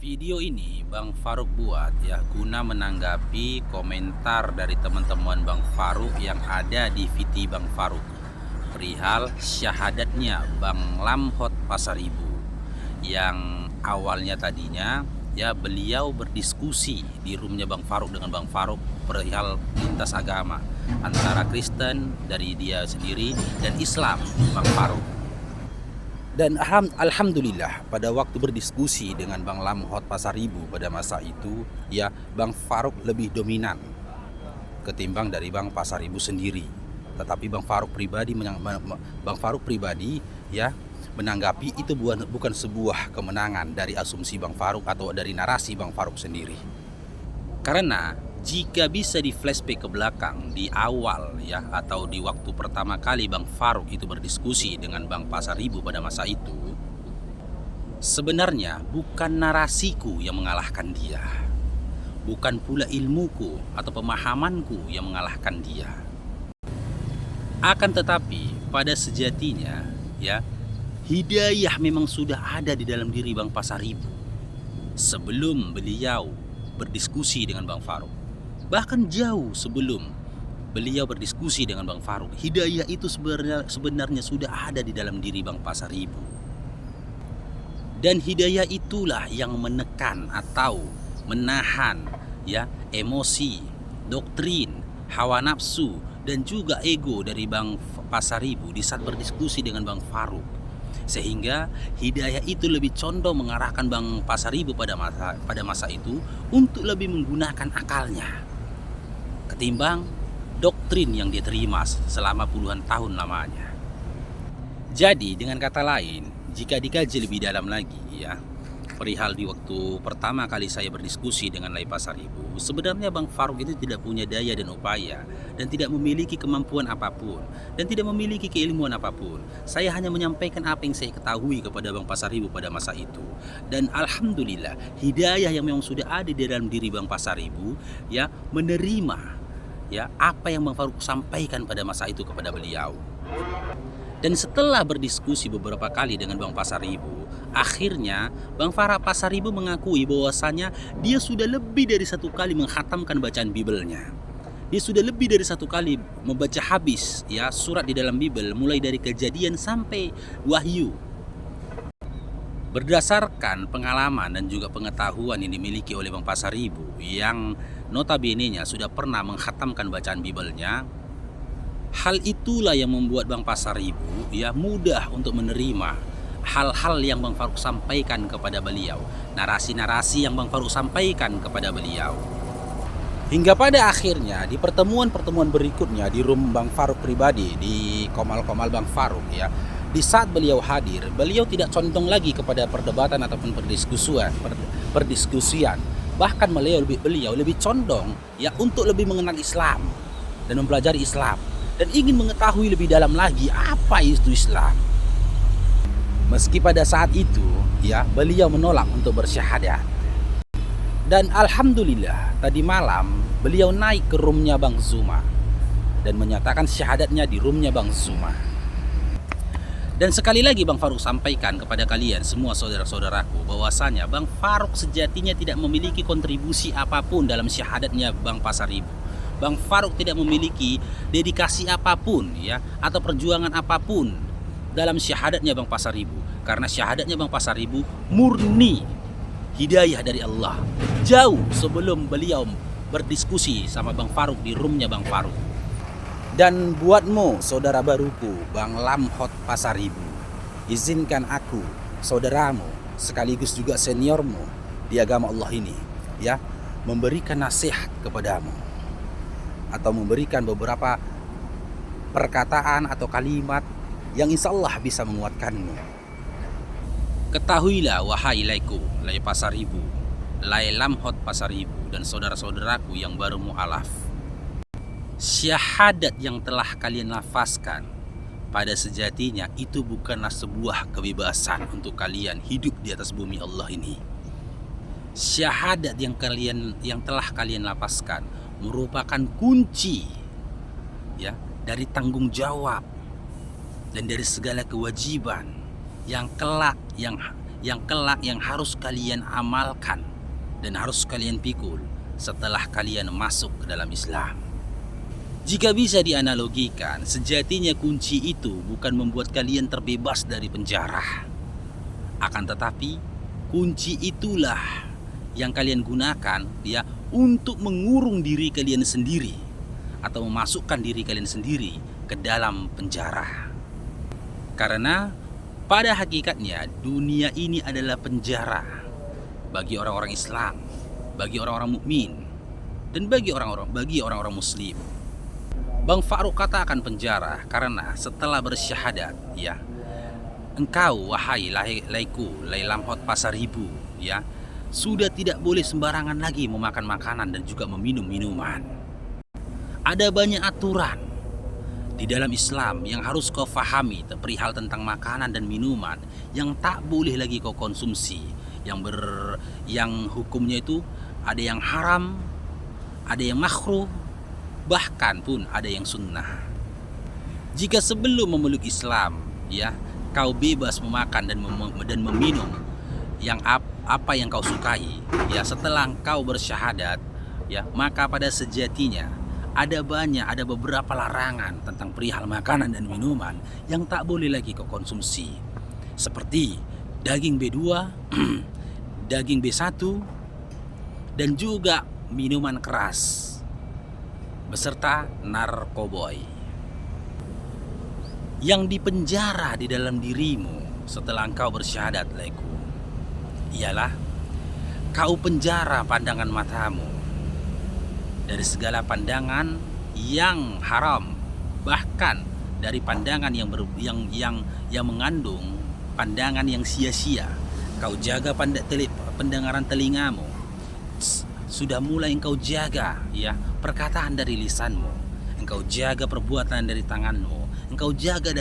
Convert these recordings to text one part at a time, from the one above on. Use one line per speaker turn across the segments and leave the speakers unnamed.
Video ini Bang Faruk buat ya guna menanggapi komentar dari teman-teman Bang Faruk yang ada di VT Bang Faruk perihal syahadatnya Bang Lamhot Pasaribu, yang awalnya tadinya ya beliau berdiskusi di roomnya Bang Faruk dengan Bang Faruk perihal lintas agama antara Kristen dari dia sendiri dan Islam Bang Faruk. Dan alhamdulillah pada waktu berdiskusi dengan Bang Lamhot Pasaribu pada masa itu ya Bang Faruk lebih dominan ketimbang dari Bang Pasaribu sendiri. Tetapi Bang Faruk pribadi ya menanggapi itu bukan sebuah kemenangan dari asumsi Bang Faruk atau dari narasi Bang Faruk sendiri. Karena jika bisa di flashback ke belakang di awal ya atau di waktu pertama kali Bang Faruk itu berdiskusi dengan Bang Pasaribu pada masa itu, sebenarnya bukan narasiku yang mengalahkan dia, bukan pula ilmuku atau pemahamanku yang mengalahkan dia. Akan tetapi pada sejatinya ya hidayah memang sudah ada di dalam diri Bang Pasaribu sebelum beliau berdiskusi dengan Bang Faruk. Bahkan jauh sebelum beliau berdiskusi dengan Bang Faruk, hidayah itu sebenarnya sudah ada di dalam diri Bang Pasaribu. Dan hidayah itulah yang menekan atau menahan ya emosi, doktrin, hawa nafsu dan juga ego dari Bang Pasaribu di saat berdiskusi dengan Bang Faruk. Sehingga hidayah itu lebih condong mengarahkan Bang Pasaribu pada masa itu untuk lebih menggunakan akalnya ketimbang doktrin yang dia terima selama puluhan tahun lamanya. Jadi dengan kata lain, jika dikaji lebih dalam lagi ya perihal di waktu pertama kali saya berdiskusi dengan Lai Pasaribu, sebenarnya Bang Faruk itu tidak punya daya dan upaya dan tidak memiliki kemampuan apapun dan tidak memiliki keilmuan apapun. Saya hanya menyampaikan apa yang saya ketahui kepada Bang Pasaribu pada masa itu. Dan alhamdulillah hidayah yang memang sudah ada di dalam diri Bang Pasaribu ya menerima ya apa yang Bang Faruk sampaikan pada masa itu kepada beliau. Dan setelah berdiskusi beberapa kali dengan Bang Pasaribu, akhirnya Bang Faruk Pasaribu mengakui bahwasanya dia sudah lebih dari satu kali menghatamkan bacaan Bibelnya. Dia sudah lebih dari satu kali membaca habis ya surat di dalam Bibel mulai dari Kejadian sampai Wahyu. Berdasarkan pengalaman dan juga pengetahuan yang dimiliki oleh Bang Pasaribu yang notabene-nya sudah pernah menghatamkan bacaan Bibelnya, hal itulah yang membuat Bang Pasaribu ya mudah untuk menerima hal-hal yang Bang Faruk sampaikan kepada beliau, narasi-narasi yang Bang Faruk sampaikan kepada beliau. Hingga pada akhirnya di pertemuan-pertemuan berikutnya di room Bang Faruk pribadi, di komal-komal Bang Faruk ya, di saat beliau hadir, beliau tidak condong lagi kepada perdebatan ataupun perdiskusian. Bahkan beliau lebih condong ya untuk lebih mengenal Islam dan mempelajari Islam dan ingin mengetahui lebih dalam lagi apa itu Islam. Meski pada saat itu ya beliau menolak untuk bersyahadat. Dan alhamdulillah tadi malam beliau naik ke roomnya Bang Zuma dan menyatakan syahadatnya di roomnya Bang Zuma. Dan sekali lagi Bang Faruk sampaikan kepada kalian semua saudara-saudaraku bahwasanya Bang Faruk sejatinya tidak memiliki kontribusi apapun dalam syahadatnya Bang Pasaribu. Bang Faruk tidak memiliki dedikasi apapun ya atau perjuangan apapun dalam syahadatnya Bang Pasaribu, karena syahadatnya Bang Pasaribu murni hidayah dari Allah jauh sebelum beliau berdiskusi sama Bang Faruk di roomnya Bang Faruk. Dan buatmu saudara baruku Bang Lamhot Pasaribu, izinkan aku saudaramu sekaligus juga seniormu di agama Allah ini ya memberikan nasihat kepadamu atau memberikan beberapa perkataan atau kalimat yang insya Allah bisa menguatkanmu. Ketahuilah wahai Laiku, Lai Pasaribu, Lai Lamhot Pasaribu dan saudara-saudaraku yang baru mu'alaf, syahadat yang telah kalian lafazkan pada sejatinya itu bukanlah sebuah kebebasan untuk kalian hidup di atas bumi Allah ini. Syahadat yang telah kalian lafazkan merupakan kunci ya dari tanggung jawab dan dari segala kewajiban yang kelak yang kelak yang harus kalian amalkan dan harus kalian pikul setelah kalian masuk ke dalam Islam. Jika bisa dianalogikan, sejatinya kunci itu bukan membuat kalian terbebas dari penjara. Akan tetapi, kunci itulah yang kalian gunakan ya untuk mengurung diri kalian sendiri atau memasukkan diri kalian sendiri ke dalam penjara. Karena pada hakikatnya dunia ini adalah penjara bagi orang-orang Islam, bagi orang-orang mukmin, dan bagi orang-orang Muslim. Bang Farouk katakan penjara karena setelah bersyahadat, ya, engkau wahai Lai Lamhot Pasaribu, ya, sudah tidak boleh sembarangan lagi memakan makanan dan juga meminum minuman. Ada banyak aturan di dalam Islam yang harus kau fahami perihal tentang makanan dan minuman yang tak boleh lagi kau konsumsi, yang hukumnya itu ada yang haram, ada yang makruh, bahkan pun ada yang sunnah. Jika sebelum memeluk Islam, ya, kau bebas memakan dan meminum yang apa yang kau sukai, ya, setelah kau bersyahadat, ya, maka pada sejatinya ada beberapa larangan tentang perihal makanan dan minuman yang tak boleh lagi kau konsumsi, seperti daging B2, daging B1, dan juga minuman keras beserta narkoboy. Yang dipenjara di dalam dirimu setelah engkau bersyahadat laiku ialah kau penjara pandangan matamu dari segala pandangan yang haram, bahkan dari pandangan yang mengandung pandangan yang sia-sia. Kau jaga pendengaran telingamu, sudah mulai engkau jaga, ya, perkataan dari lisanmu, engkau jaga perbuatan dari tanganmu, engkau jaga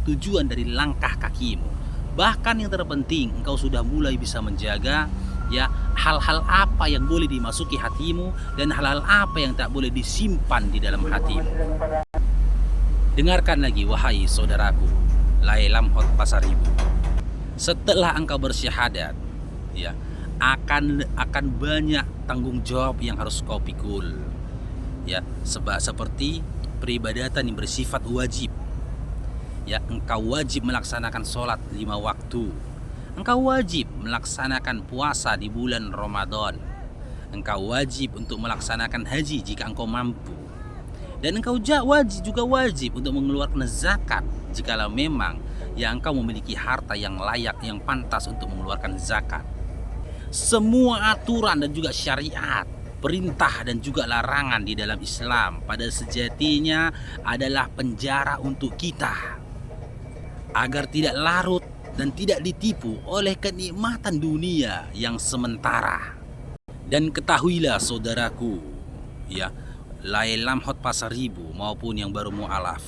tujuan dari langkah kakimu. Bahkan yang terpenting, engkau sudah mulai bisa menjaga, ya, hal-hal apa yang boleh dimasuki hatimu dan hal-hal apa yang tak boleh disimpan di dalam hatimu. Dengarkan lagi wahai saudaraku Lai Lamhot Pasaribu, setelah engkau bersyahadat, ya, akan banyak tanggung jawab yang harus kau pikul, ya, seperti peribadatan yang bersifat wajib, ya, engkau wajib melaksanakan sholat 5 waktu, engkau wajib melaksanakan puasa di bulan Ramadan, engkau wajib untuk melaksanakan haji jika engkau mampu, dan engkau juga wajib untuk mengeluarkan zakat jikalau memang ya engkau memiliki harta yang layak, yang pantas untuk mengeluarkan zakat. Semua aturan dan juga syariat, perintah dan juga larangan di dalam Islam pada sejatinya adalah penjara untuk kita, agar tidak larut dan tidak ditipu oleh kenikmatan dunia yang sementara. Dan ketahuilah saudaraku, ya, Lai Lamhot Pasaribu maupun yang baru mu'alaf,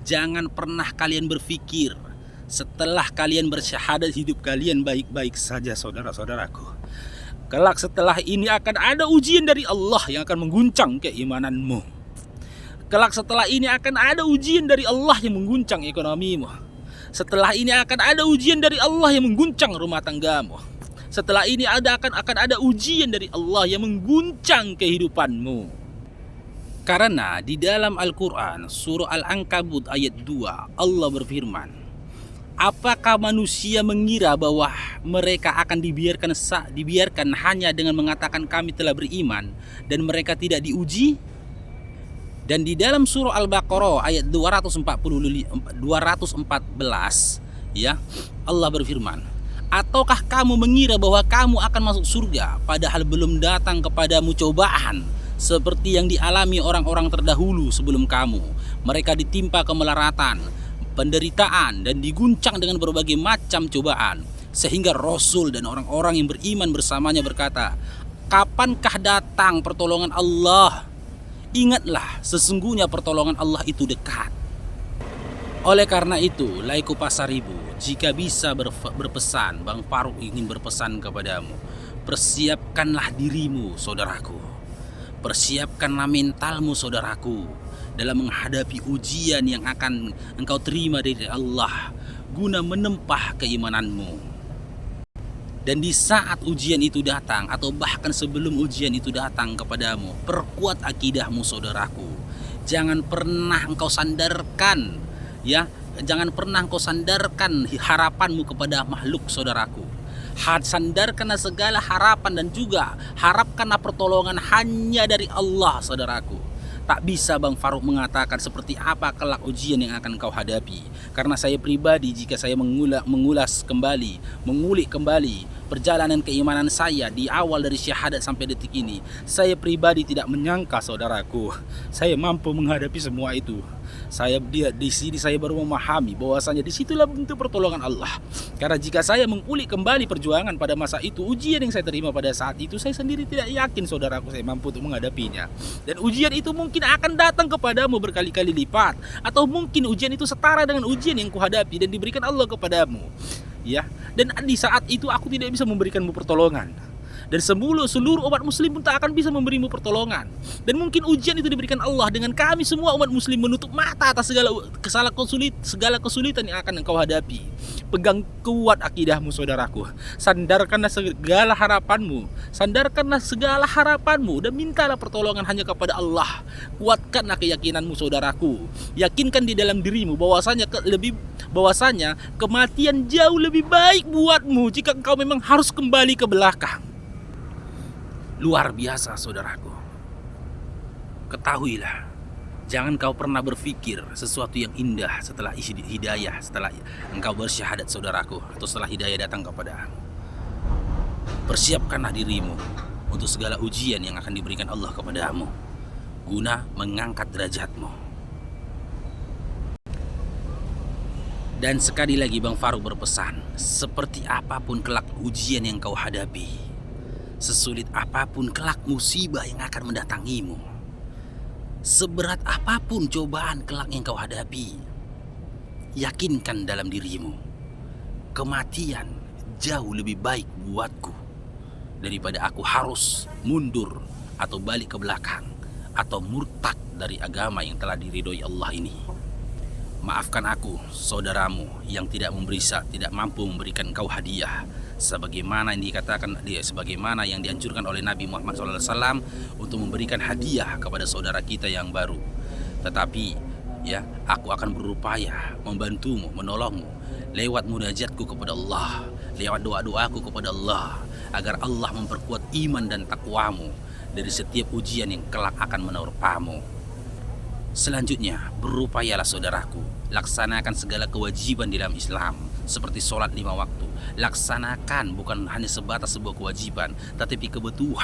jangan pernah kalian berpikir setelah kalian bersyahadat hidup kalian baik-baik saja, saudara-saudaraku. Kelak setelah ini akan ada ujian dari Allah yang akan mengguncang keimananmu. Kelak setelah ini akan ada ujian dari Allah yang mengguncang ekonomimu. Setelah ini akan ada ujian dari Allah yang mengguncang rumah tanggamu. Setelah ini akan ada ujian dari Allah yang mengguncang kehidupanmu. Karena di dalam Al-Quran surah Al-Ankabut ayat 2 Allah berfirman, apakah manusia mengira bahwa mereka akan dibiarkan hanya dengan mengatakan kami telah beriman dan mereka tidak diuji? Dan di dalam surah Al-Baqarah ayat 214, ya, Allah berfirman, ataukah kamu mengira bahwa kamu akan masuk surga padahal belum datang kepadamu cobaan seperti yang dialami orang-orang terdahulu sebelum kamu? Mereka ditimpa kemelaratan, penderitaan, dan diguncang dengan berbagai macam cobaan, sehingga Rasul dan orang-orang yang beriman bersamanya berkata, kapankah datang pertolongan Allah? Ingatlah, sesungguhnya pertolongan Allah itu dekat. Oleh karena itu, Laiku Pasaribu, jika bisa berpesan, Bang Farouk ingin berpesan kepadamu, persiapkanlah dirimu, saudaraku. Persiapkanlah mentalmu, saudaraku, dalam menghadapi ujian yang akan engkau terima dari Allah. guna menempah keimananmu. Dan di saat ujian itu datang atau bahkan sebelum ujian itu datang kepadamu, perkuat akidahmu saudaraku. Jangan pernah engkau sandarkan, ya, jangan pernah engkau sandarkan harapanmu kepada makhluk saudaraku. Sandarkanlah segala harapan dan juga harapkanlah pertolongan hanya dari Allah saudaraku. Tak bisa Bang Farouk mengatakan seperti apa kelak ujian yang akan kau hadapi. Karena saya pribadi, jika saya mengulik kembali perjalanan keimanan saya di awal dari syahadat sampai detik ini, saya pribadi tidak menyangka saudaraku, saya mampu menghadapi semua itu. Di sini saya baru memahami bahwasanya disitulah bentuk pertolongan Allah. Karena jika saya mengulik kembali perjuangan pada masa itu, ujian yang saya terima pada saat itu, saya sendiri tidak yakin saudaraku saya mampu untuk menghadapinya. Dan ujian itu mungkin akan datang kepadamu berkali-kali lipat, atau mungkin ujian itu setara dengan ujian yang kuhadapi dan diberikan Allah kepadamu. Ya, dan di saat itu aku tidak bisa memberikanmu pertolongan. Dan seluruh umat muslim pun tak akan bisa memberimu pertolongan. Dan mungkin ujian itu diberikan Allah dengan kami semua umat muslim menutup mata atas segala kesulitan yang akan engkau hadapi. Pegang kuat akidahmu saudaraku. Sandarkanlah segala harapanmu dan mintalah pertolongan hanya kepada Allah. Kuatkanlah keyakinanmu saudaraku. Yakinkan di dalam dirimu bahwasanya kematian jauh lebih baik buatmu jika engkau memang harus kembali ke belakang. Luar biasa saudaraku. Ketahuilah, jangan kau pernah berpikir sesuatu yang indah setelah isi hidayah, setelah engkau bersyahadat saudaraku, atau setelah hidayah datang kepadamu. Persiapkanlah dirimu untuk segala ujian yang akan diberikan Allah kepadamu, guna mengangkat derajatmu. Dan sekali lagi Bang Farouk berpesan, seperti apapun kelak ujian yang kau hadapi, sesulit apapun kelak musibah yang akan mendatangimu, seberat apapun cobaan kelak yang kau hadapi, yakinkan dalam dirimu, kematian jauh lebih baik buatku daripada aku harus mundur atau balik ke belakang atau murtad dari agama yang telah diridhoi Allah ini. Maafkan aku, saudaramu yang tidak mampu memberikan kau hadiah sebagaimana yang dianjurkan oleh Nabi Muhammad SAW untuk memberikan hadiah kepada saudara kita yang baru. Tetapi ya, aku akan berupaya membantumu, menolongmu lewat munajatku kepada Allah, lewat doa-doaku kepada Allah, agar Allah memperkuat iman dan takwamu dari setiap ujian yang kelak akan menerpamu. Selanjutnya, berupayalah saudaraku, laksanakan segala kewajiban di dalam Islam, seperti sholat 5 waktu. Laksanakan bukan hanya sebatas sebuah kewajiban, tetapi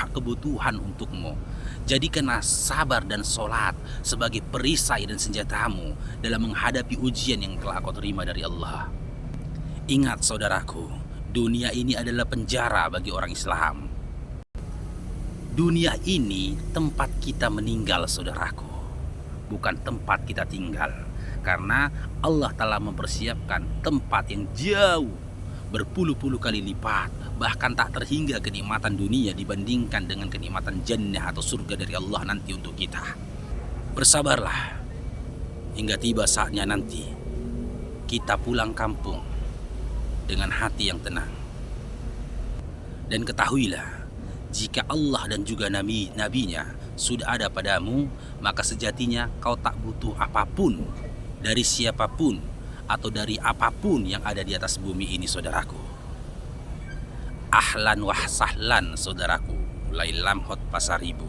kebutuhan untukmu. Jadikanlah sabar dan sholat sebagai perisai dan senjatamu dalam menghadapi ujian yang telah kau terima dari Allah. Ingat saudaraku, dunia ini adalah penjara bagi orang Islam. Dunia ini tempat kita meninggal saudaraku, bukan tempat kita tinggal. Karena Allah telah mempersiapkan tempat yang jauh berpuluh-puluh kali lipat, bahkan tak terhingga kenikmatan dunia dibandingkan dengan kenikmatan jannah atau surga dari Allah nanti untuk kita. Bersabarlah hingga tiba saatnya nanti kita pulang kampung dengan hati yang tenang. Dan ketahuilah, jika Allah dan juga nabinya sudah ada padamu, maka sejatinya kau tak butuh apapun dari siapapun atau dari apapun yang ada di atas bumi ini saudaraku. Ahlan wa sahlan saudaraku, Lailam Hot Pasaribu.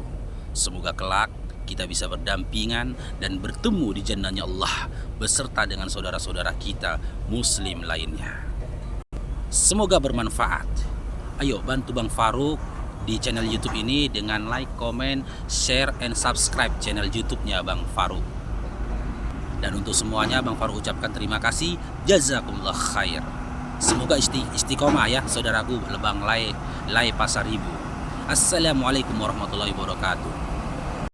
Semoga kelak kita bisa berdampingan dan bertemu di jannahnya Allah beserta dengan saudara-saudara kita muslim lainnya. Semoga bermanfaat. Ayo bantu Bang Farouk di channel YouTube ini dengan like, comment, share, and subscribe channel YouTube-nya Bang Farouk. Dan untuk semuanya Bang Farouk ucapkan terima kasih. Jazakumullah khair. Semoga istiqomah ya saudaraku, Lebang Lai Pasaribu. Assalamualaikum warahmatullahi wabarakatuh.